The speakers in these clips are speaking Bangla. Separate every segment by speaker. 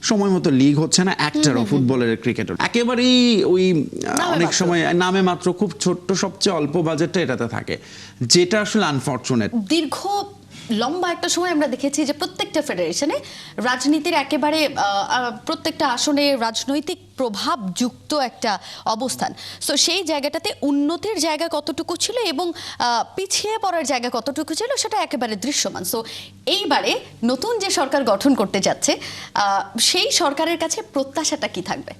Speaker 1: সময় মতো লিগ হচ্ছে না, একটারও ফুটবলের ক্রিকেটের একেবারেই ওই অনেক সময় নামে মাত্র খুব ছোট্ট সবচেয়ে অল্প বাজেটটা এটাতে থাকে, যেটা আসলে আনফরচুনেট।
Speaker 2: দীর্ঘ লম্বা একটা সময় আমরা দেখেছি যে প্রত্যেকটা ফেডারেশনে রাজনীতির একেবারে প্রত্যেকটা আসনে রাজনৈতিক প্রভাব যুক্ত একটা অবস্থান। সো সেই জায়গাটাতে উন্নতির জায়গা কতটুকু ছিল এবং পিছিয়ে পড়ার জায়গা কতটুকু ছিল সেটা একেবারে দৃশ্যমান। সো এইবারে নতুন যে সরকার গঠন করতে যাচ্ছে সেই সরকারের কাছে প্রত্যাশাটা কি থাকবে?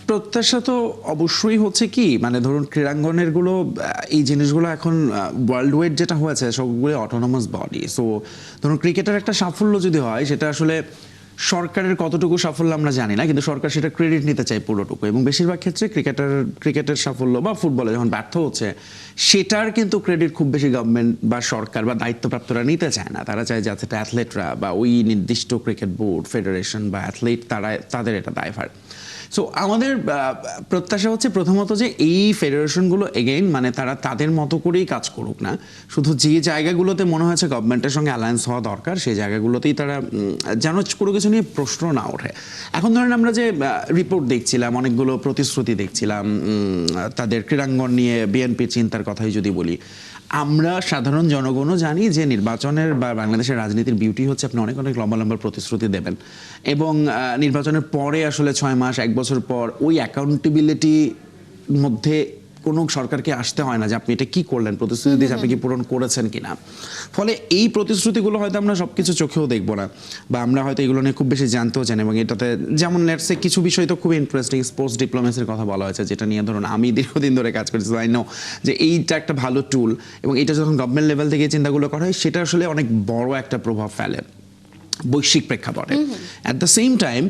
Speaker 1: প্রত্যাশা তো অবশ্যই হচ্ছে কি, মানে ধরুন ক্রীড়াঙ্গনের গুলো এই জিনিসগুলো এখন ওয়ার্ল্ড ওয়াইড যেটা হয়েছে সবগুলো অটোনমাস বডি। সো ধরুন ক্রিকেটের একটা সাফল্য যদি হয় সেটা আসলে সরকারের কতটুকু সাফল্য আমরা জানি না, কিন্তু সরকার সেটা ক্রেডিট নিতে চায় পুরোটুকু, এবং বেশিরভাগ ক্ষেত্রে ক্রিকেটের সাফল্য বা ফুটবলে যখন ব্যর্থ হচ্ছে সেটার কিন্তু ক্রেডিট খুব বেশি গভর্নমেন্ট বা সরকার বা দায়িত্বপ্রাপ্তরা নিতে চায় না। তারা চায় যাতে অ্যাথলেটরা বা ওই নির্দিষ্ট ক্রিকেট বোর্ড, ফেডারেশন বা অ্যাথলেট তাদের এটা দায়ভার। সো আমাদের প্রত্যাশা হচ্ছে প্রথমত যে এই ফেডারেশনগুলো এগেইন মানে তারা তাদের মতো করেই কাজ করুক না, শুধু যে জায়গাগুলোতে মনে হয়েছে গভর্নমেন্টের সঙ্গে অ্যালায়েন্স হওয়া দরকার সেই জায়গাগুলোতেই তারা যেন কোনো কিছু নিয়ে প্রশ্ন না ওঠে। এখন ধরেন আমরা যে রিপোর্ট দেখছিলাম, অনেকগুলো প্রতিশ্রুতি দেখছিলাম তাদের ক্রীড়াঙ্গন নিয়ে বিএনপির চিন্তার কথাই যদি বলি, আমরা সাধারণ জনগণও জানি যে নির্বাচনের বা বাংলাদেশের রাজনীতির বিউটি হচ্ছে আপনি অনেক অনেক লম্বা লম্বা প্রতিশ্রুতি দেবেন এবং নির্বাচনের পরে আসলে 6 মাস 1 বছর পর ওই অ্যাকাউন্টেবিলিটির মধ্যে কোনো সরকারকে আসতে হয় না যে আপনি এটা কি করলেন, প্রতিশ্রুতি দিয়ে আপনি কি পূরণ করেছেন কিনা। ফলে এই প্রতিশ্রুতিগুলো হয়তো আমরা সবকিছু চোখেও দেখবো না, বা আমরা হয়তো এগুলো নিয়ে খুব বেশি জানতেও চাই না। এবং এটাতে যেমন লেটসে কিছু বিষয় তো খুব ইন্টারেস্টিং, স্পোর্টস ডিপ্লোমেসির কথা বলা হয়েছে, যেটা নিয়ে ধরুন আমি দীর্ঘদিন ধরে কাজ করছি, আই নো যে এইটা একটা ভালো টুল, এবং এটা যখন গভর্নমেন্ট লেভেল থেকে চিন্তাগুলো করা হয় সেটা আসলে অনেক বড় একটা প্রভাব ফেলে বৈশ্বিক প্রেক্ষাপটে। অ্যাট দ্য সেম টাইম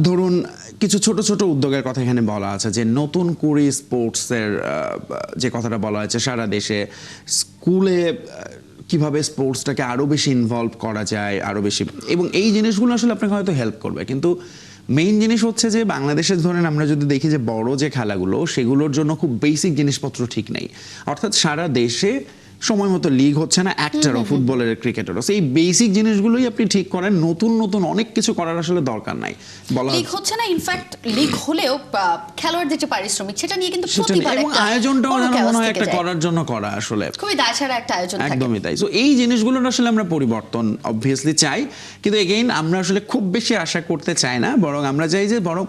Speaker 1: ধরুন কিছু ছোট ছোট উদ্যোগের কথা এখানে বলা আছে, যে নতুন করে স্পোর্টসের যে কথাটা বলা হয়েছে সারা দেশে স্কুলে কিভাবে স্পোর্টসটাকে আরও বেশি ইনভলভ করা যায় আরও বেশি, এবং এই জিনিসগুলো আসলে আপনাকে হয়তো হেল্প করবে। কিন্তু মেইন জিনিস হচ্ছে যে বাংলাদেশে ধরেন আমরা যদি দেখি যে বড় যে খেলাগুলো সেগুলোর জন্য খুব বেসিক জিনিসপত্র ঠিক নেই, অর্থাৎ সারা দেশে সময় মতো লিগ হচ্ছে না, একটারও ফুটবলের ক্রিকেটেরও। সেই বেসিক জিনিসগুলোই আপনি ঠিক করেন, নতুন নতুন অনেক কিছু করার আসলে দরকার নাই। বলা
Speaker 2: লিগ হচ্ছে না, ইনফ্যাক্ট লিগ হলেও খেলোয়াড়দের যে পারিশ্রমিক সেটা নিয়ে কিন্তু প্রতিবার
Speaker 1: এবং আয়োজনটাও মনে হয় একটা করার জন্য করা আসলে
Speaker 2: খুবই দায়সারা একটা আয়োজন থাকে।
Speaker 1: একদমই তাই। সো এই জিনিসগুলোর আসলে আমরা পরিবর্তন অবভিয়াসলি চাই, কিন্তু এগেইন আমরা আসলে খুব বেশি আশা করতে চাই না, বরং আমরা চাই যে বরং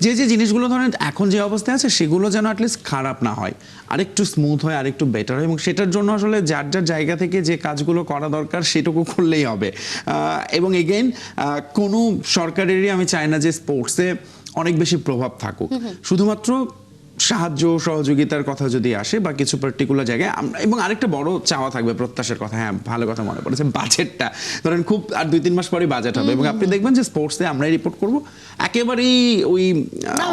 Speaker 1: যে যে জিনিসগুলো ধরেন এখন যে অবস্থায় আছে সেগুলো যেন অ্যাটলিস্ট খারাপ না হয়, আরেকটু স্মুথ হয়, আরেকটু বেটার হয়, এবং সেটার জন্য আসলে যার যার জায়গা থেকে যে কাজগুলো করা দরকার সেটুকু করলেই হবে। এবং এগেইন কোনো সরকারেরই আমি চাই না যে স্পোর্টসে অনেক বেশি প্রভাব থাকুক, শুধুমাত্র সাহায্য সহযোগিতার কথা যদি আসে বা কিছু পার্টিকুলার জায়গায় আমরা, এবং আরেকটা বড় চাওয়া থাকবে প্রত্যাশার কথা, হ্যাঁ ভালো কথা মনে পড়েছে, বাজেটটা ধরেন খুব আর 2-3 মাস পরে বাজেট হবে, এবং আপনি দেখবেন যে স্পোর্টসে আমরাই রিপোর্ট করব একেবারেই ওই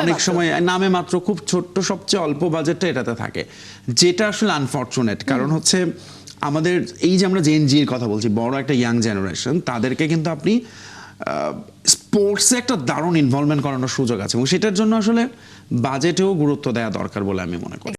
Speaker 1: অনেক সময় নামে মাত্র খুব ছোট্ট সবচেয়ে অল্প বাজেটটা এটাতে থাকে, যেটা আসলে আনফরচুনেট। কারণ হচ্ছে আমাদের এই যে আমরা জেন জির কথা বলছি, বড় একটা ইয়াং জেনারেশন, তাদেরকে কিন্তু আপনি স্পোর্টসে একটা দারুণ ইনভলভমেন্ট করানোর সুযোগ আছে, এবং সেটার জন্য আসলে বাজেটেও গুরুত্ব দেওয়া দরকার বলে আমি মনে করি।